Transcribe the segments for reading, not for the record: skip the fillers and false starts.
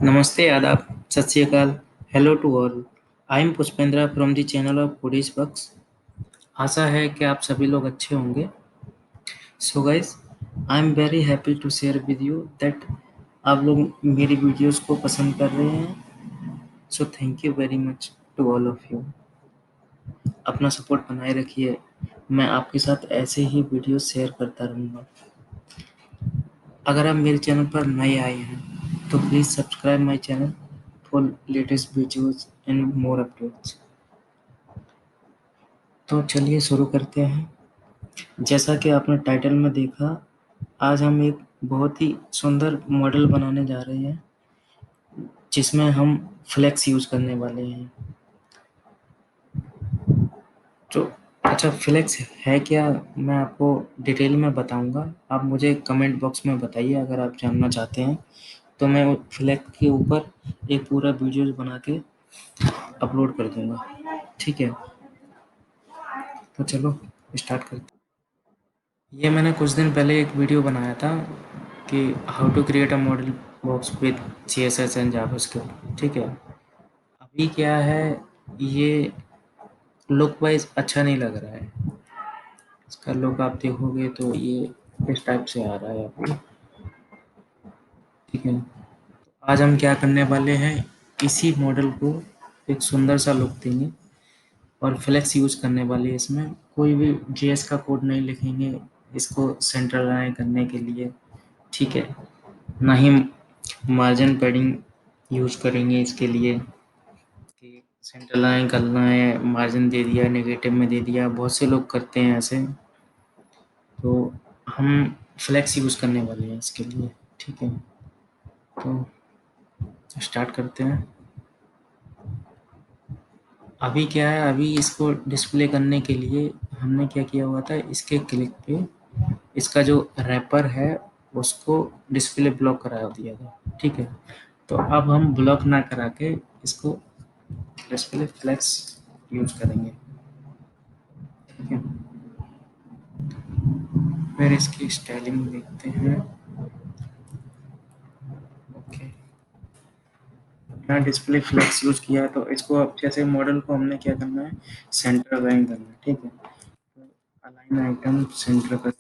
Namaste, Adab, Sat Sri Akal, hello to all. I am Pushpendra from the channel of Foodies Bucks. आशा है कि आप सभी लोग अच्छे होंगे. So guys, I am very happy to share with you that आप लोग मेरी वीडियोस को पसंद कर रहे हैं. So thank you very much to all of you. अपना सपोर्ट बनाए रखिए. मैं आपके साथ ऐसे ही वीडियोस शेयर करता रहूँगा. अगर आप मेरे चैनल पर नए आए हैं तो please subscribe my channel for latest videos and more updates. तो चलिए शुरू करते हैं. जैसा कि आपने टाइटल में देखा, आज हम एक बहुत ही सुंदर मॉडल बनाने जा रहे हैं जिसमें हम फ्लेक्स यूज करने वाले हैं. तो अच्छा, फ्लेक्स है क्या, मैं आपको डिटेल में बताऊंगा. आप मुझे कमेंट बॉक्स में बताइए अगर आप जानना चाहते हैं, तो मैं फ्लेक्स के ऊपर एक पूरा वीडियो बना के अपलोड कर दूंगा. ठीक है, तो चलो स्टार्ट करते हैं. ये मैंने कुछ दिन पहले एक वीडियो बनाया था कि how to create a model box with CSS and JavaScript. ठीक है. अभी क्या है, ये लुक वाइज अच्छा नहीं लग रहा है. इसका लुक आप देखोगे तो ये इस टाइप से आ रहा है आपको. ठीक है. आज हम क्या करने वाले हैं, इसी मॉडल को एक सुंदर सा लुक देंगे और फ्लेक्स यूज करने वाले हैं. इसमें कोई भी JS का कोड नहीं लिखेंगे इसको सेंटर अलाइन करने के लिए. ठीक है. ना ही मार्जिन पैडिंग यूज करेंगे इसके लिए कि सेंटर लाइन करना है, मार्जिन दे दिया, नेगेटिव में दे दिया. बहुत से लोग करते हैं ऐसे. तो हम फ्लेक्स यूज करने वाले हैं इसके लिए. ठीक है, तो स्टार्ट करते हैं. अभी क्या है, अभी इसको डिस्प्ले करने के लिए हमने क्या किया हुआ था, इसके क्लिक पे इसका जो रैपर है उसको डिस्प्ले ब्लॉक करा दिया था. ठीक है. तो अब हम ब्लॉक ना करा के इसको डिस्प्ले फ्लेक्स यूज करेंगे. ठीक है. फिर इसकी स्टाइलिंग देखते हैं. ओके, यहाँ डिस्प्ले फ्लेक्स यूज किया है तो इसको अब जैसे मॉडल को हमने क्या करना है, सेंटर अलाइन करना है. ठीक है. तो अलाइन आइटम सेंटर कर.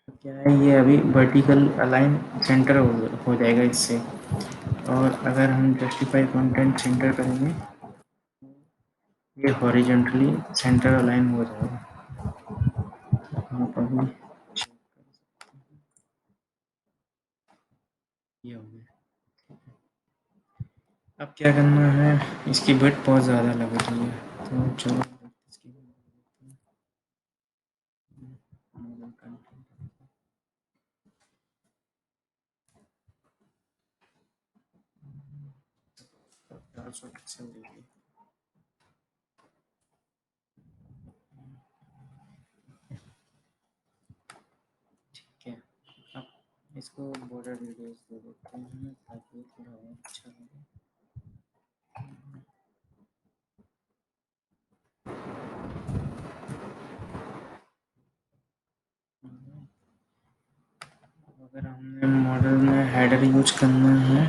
तो क्या है, ये अभी वर्टिकल अलाइन सेंटर हो जाएगा इससे. और अगर हम जस्टिफाई कंटेंट सेंटर करेंगे, ये हॉरिजॉन्टली सेंटर अलाइन हो जाएगा. आप अभी ये हो गया. अब क्या करना है, इसकी विड्थ बहुत ज़्यादा लग रही है तो चलो इसकी 400 पिक्सल दे दिए. ठीक है. अब इसको बॉर्डर रेडियस दे देते हैं ताकि थोड़ा और अच्छा लगे. अगर हमने मॉडल में हेडर यूज करना है,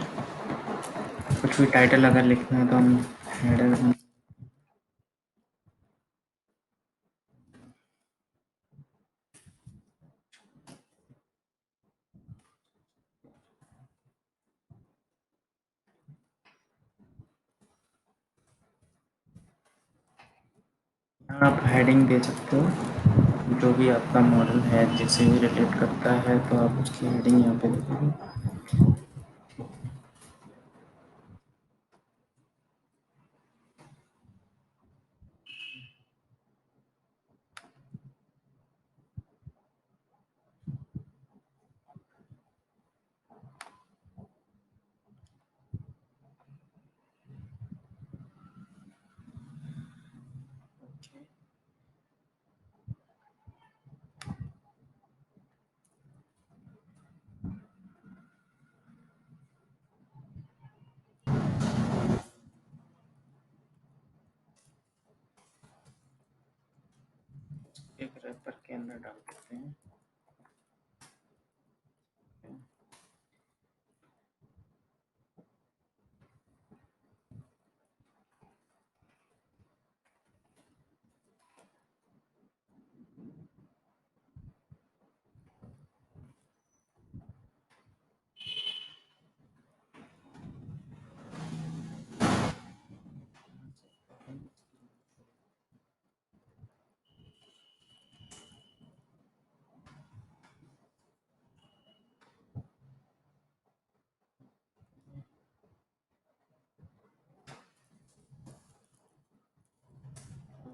कुछ भी टाइटल अगर लिखना है तो हम हेडर में आप हेडिंग दे सकते हो. जो भी आपका मॉडल है जिससे भी रिलेट करता है तो आप उसकी हेडिंग यहाँ पे दे दीजिए. एक रैपर के अंदर डाल देते हैं.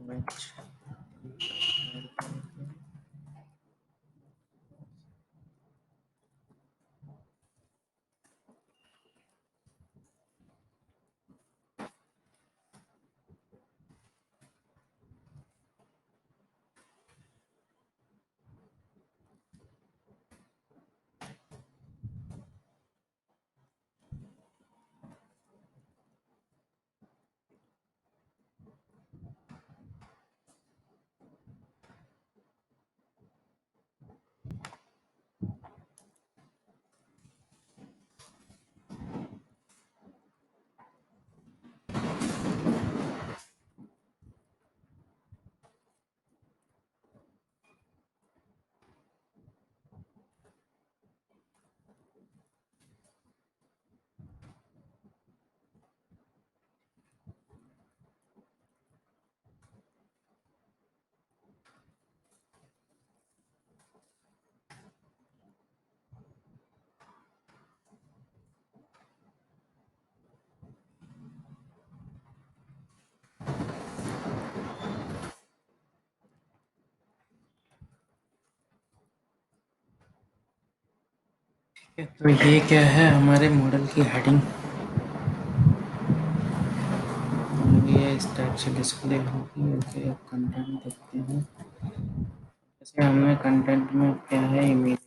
अच्छा, तो ये क्या है हमारे मॉडल की हेडिंग। ये इस टाइप से डिस्प्ले होगी। ओके, अब कंटेंट देखते हैं। जैसे हमें कंटेंट में क्या है, इमेज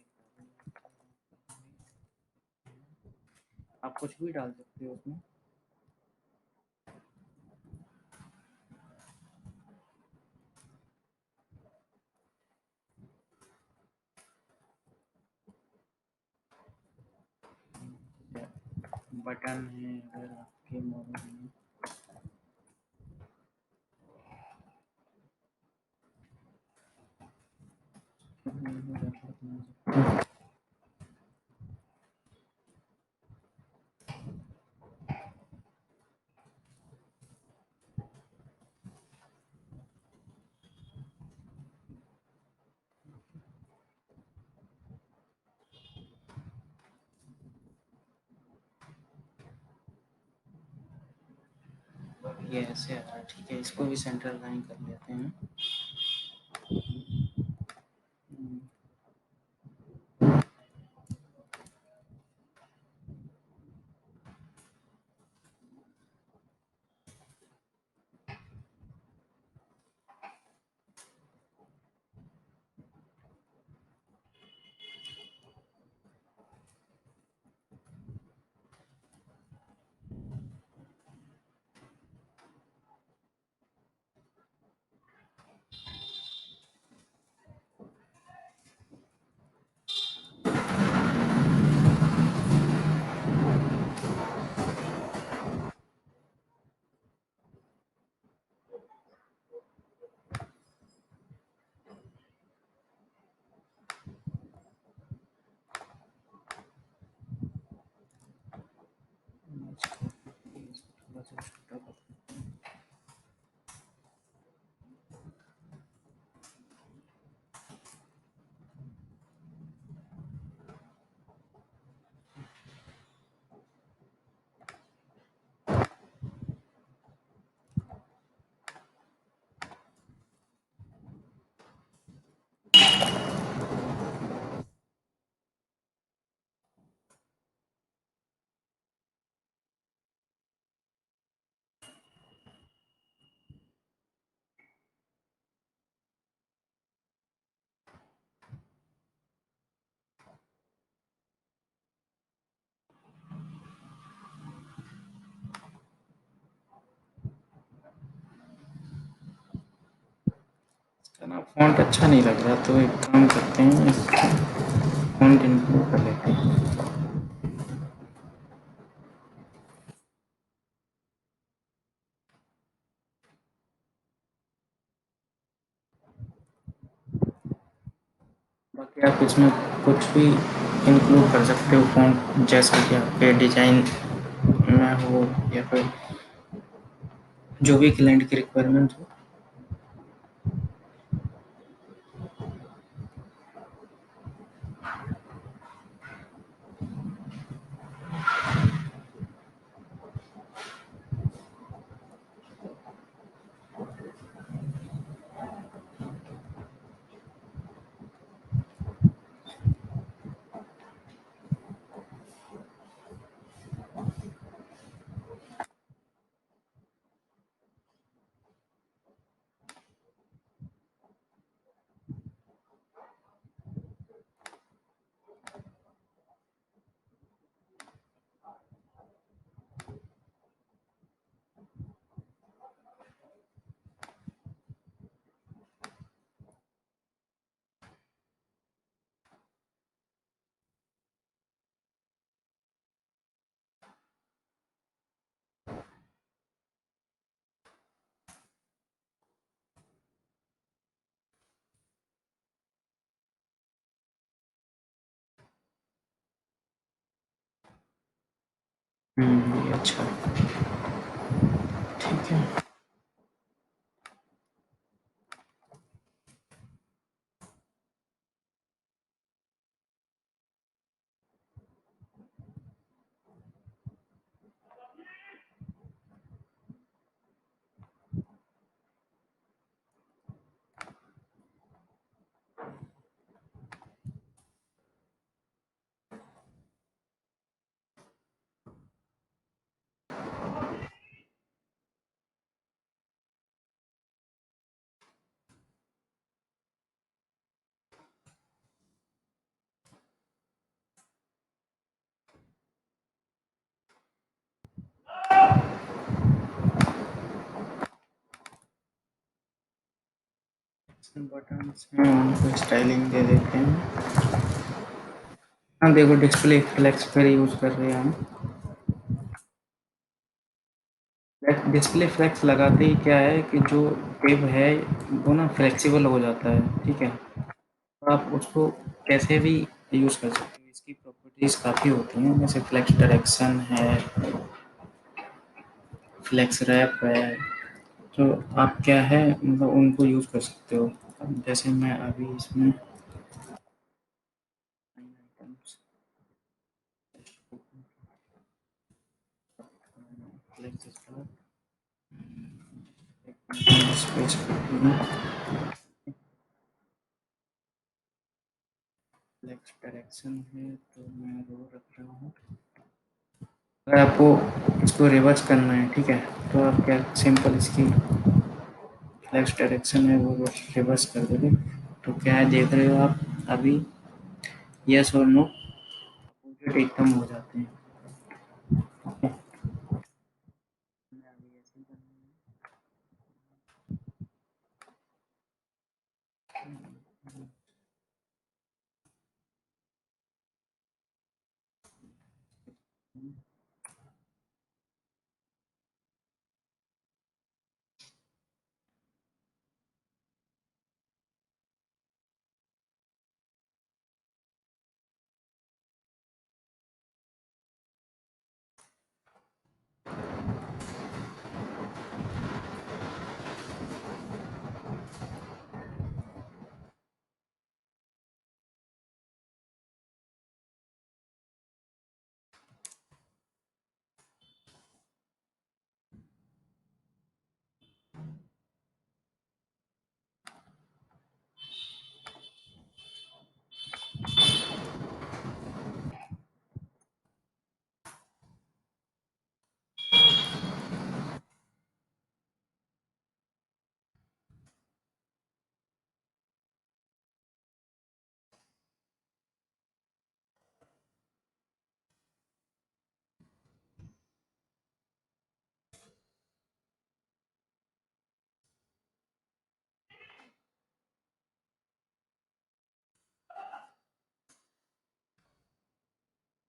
आप कुछ भी डाल सकते हो उसमें। बटन है अगर आपके मॉडल में। ये ऐसे आ रहा है, ठीक है, इसको भी सेंटर लाइन कर लेते हैं। थोड़ा सा छोटा कर देते हैं। इसका ना फॉन्ट अच्छा नहीं लग रहा, तो एक काम करते हैं, फॉन्ट इंक्लूड कर लेते हैं। बाकी आप इसमें कुछ भी इंक्लूड कर सकते हो फॉन्ट, जैसा कि आपके डिजाइन में हो या फिर जो भी क्लाइंट की रिक्वायरमेंट हो। ये अच्छा है। ठीक है। बटन्स हैं उनको स्टाइलिंग दे देते हैं। हाँ देखो, डिस्प्ले फ्लेक्स पर यूज कर रहे हैं हम। डिस्प्ले फ्लेक्स लगाते ही क्या है कि जो टेप है वो ना फ्लेक्सिबल हो जाता है, ठीक है। तो आप उसको कैसे भी यूज कर सकते हो। इसकी प्रॉपर्टीज काफ़ी होती हैं, जैसे फ्लेक्स डायरेक्शन है, फ्लेक्स रैप है। तो आप क्या है मतलब उनको यूज कर सकते हो। अब जैसे मैं अभी इसमें फ्लेक्स स्पेस फ्लेक्स डायरेक्शन है तो मैं रो रख रहा हूँ। अगर आपको इसको रिवर्स करना है, ठीक है, तो आप क्या सिंपल इसकी फ्लेक्स डायरेक्शन है वो रिवर्स कर दोगे। तो क्या है देख रहे हो आप अभी, यस और नो अपोजिट एकदम हो जाते हैं।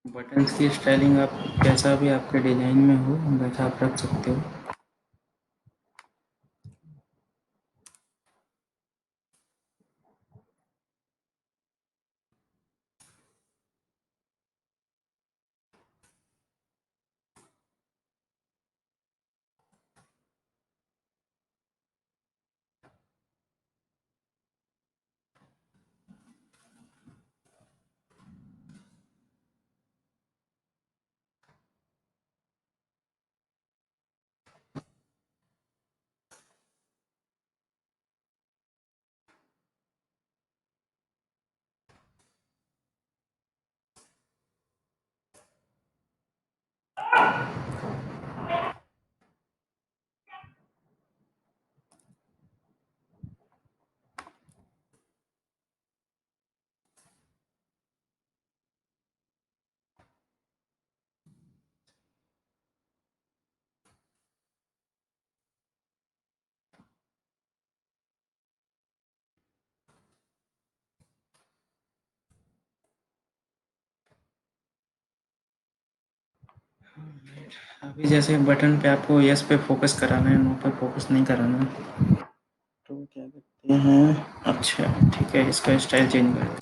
बटन्स की स्टाइलिंग आप कैसा भी आपके डिजाइन में हो वैसा आप रख सकते हो। अभी जैसे बटन पे आपको यस पे फोकस कराना है, नो पे फोकस नहीं कराना है, तो क्या करते हैं, अच्छा ठीक है, इसका स्टाइल चेंज कर।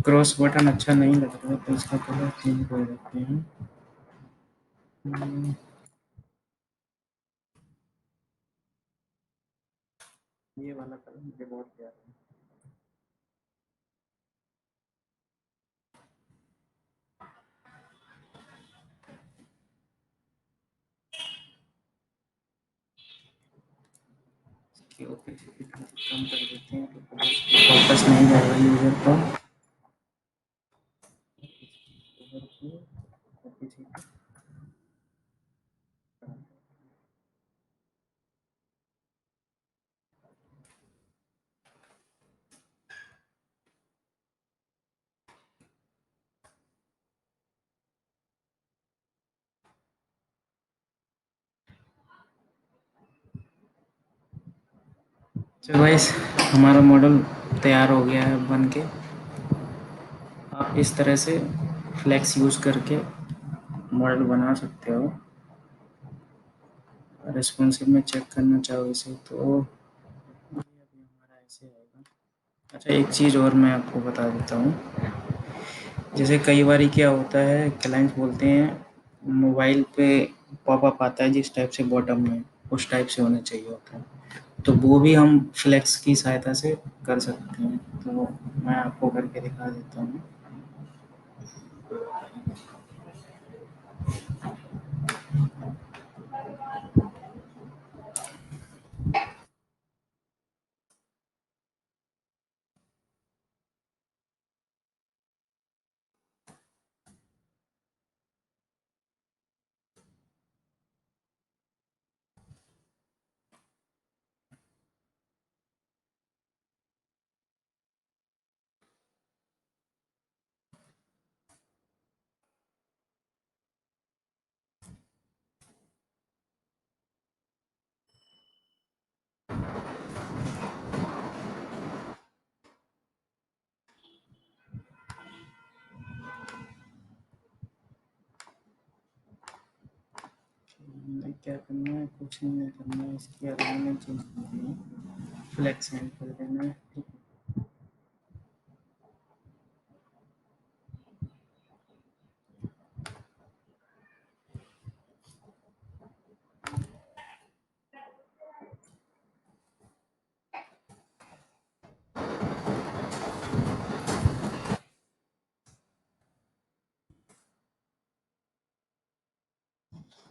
क्रॉस बटन अच्छा नहीं लग रहा है तो इसका कलर चेंज कर देते हैं। ये वाला कलर मुझे बहुत प्यारा है। इसकी ओपेसिटी कम कर देते हैं तो फोकस नहीं जाएगा यूजर का। चलो गाइस, हमारा मॉडल तैयार हो गया है बन के। आप इस तरह से फ्लेक्स यूज़ करके मॉडल बना सकते हो। रेस्पॉन्सिव में चेक करना चाहो इसे तो अभी हमारा ऐसे आएगा। अच्छा, एक चीज़ और मैं आपको बता देता हूँ। जैसे कई बार क्या होता है, क्लाइंट्स बोलते हैं मोबाइल पे पॉपअप आता है जिस टाइप से बॉटम में, उस टाइप से होना चाहिए होता है, तो वो भी हम फ्लेक्स की सहायता से कर सकते हैं। तो मैं आपको करके दिखा देता हूँ। क्या करना है, कुछ नहीं करना है, इसकी अलाइनमेंट चेंज करनी है, फ्लेक्स एंड कर देना है, ठीक है।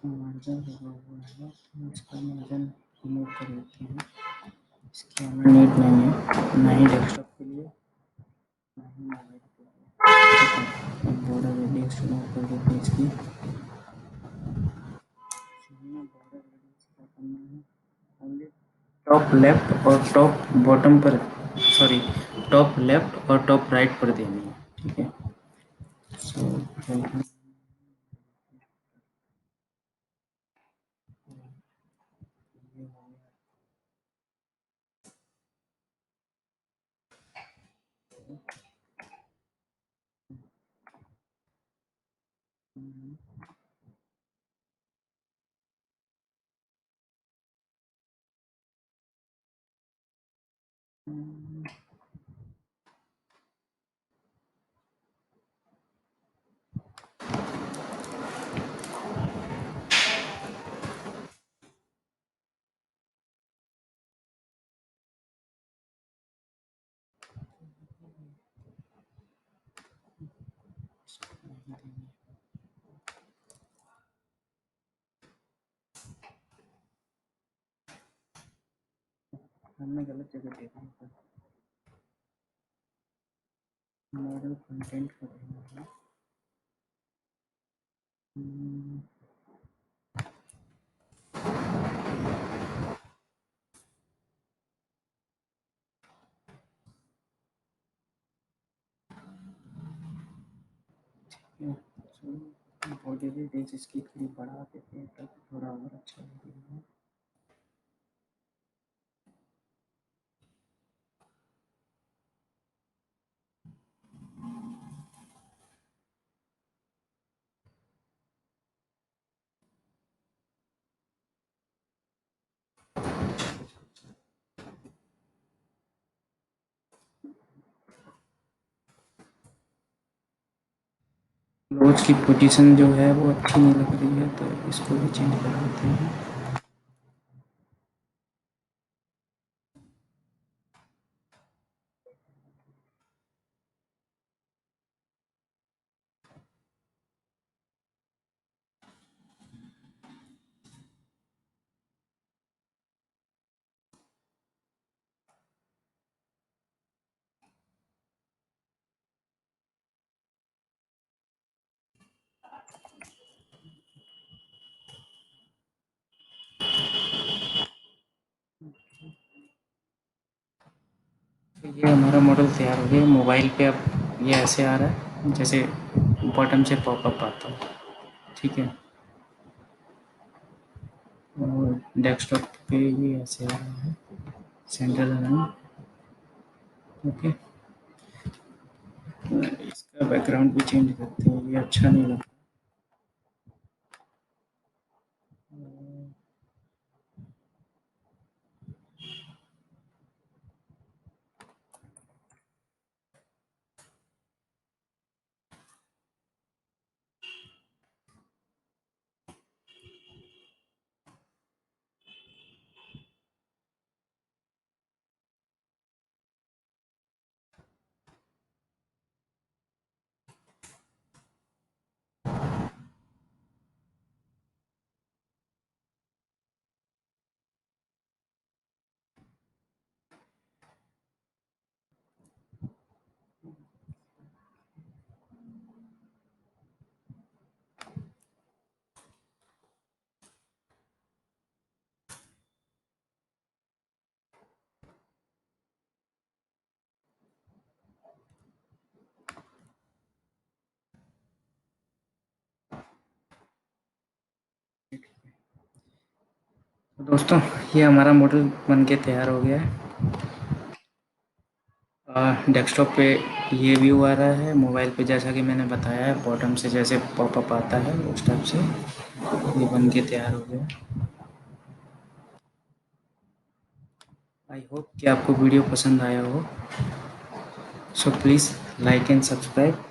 मार्जिन लगा हुआ है तो इसका मार्जिन रिमूव कर देते हैं। इसकी हमें नीड नहीं है, ना ही डेस्कटॉप के लिए, ना ही मोबाइल के लिए। बॉर्डर रेडियस रिमूव कर देते हैं इसकी। बॉर्डर रेडियस क्या करना है, ओनली टॉप लेफ्ट और टॉप बॉटम पर, सॉरी, टॉप लेफ्ट और टॉप राइट पर देनी है, ठीक है। सो हमने गलत जगह दे दिया, मॉडल कंटेंट कर देना है। बॉडी रेडियस इसकी थोड़ी बढ़ा देते हैं ताकि थोड़ा और अच्छा लगेगा। रोज की पोजीशन जो है वो अच्छी नहीं लग रही है, तो इसको भी चेंज कर देते हैं। तो ये हमारा मॉडल तैयार हो गया। मोबाइल पे अब ये ऐसे आ रहा है जैसे बॉटम से पॉपअप आता है, ठीक है। और डेस्कटॉप पे ये ऐसे आ रहा है, सेंटर लाइन। ओके, इसका बैकग्राउंड भी चेंज करते हैं, ये अच्छा नहीं लगता। तो दोस्तों, ये हमारा मॉडल बन के तैयार हो गया है। डेस्कटॉप पे ये व्यू आ रहा है, मोबाइल पे जैसा कि मैंने बताया है बॉटम से जैसे पॉपअप आता है उस टाइप से ये बन के तैयार हो गया। आई होप कि आपको वीडियो पसंद आया हो। So please like and subscribe.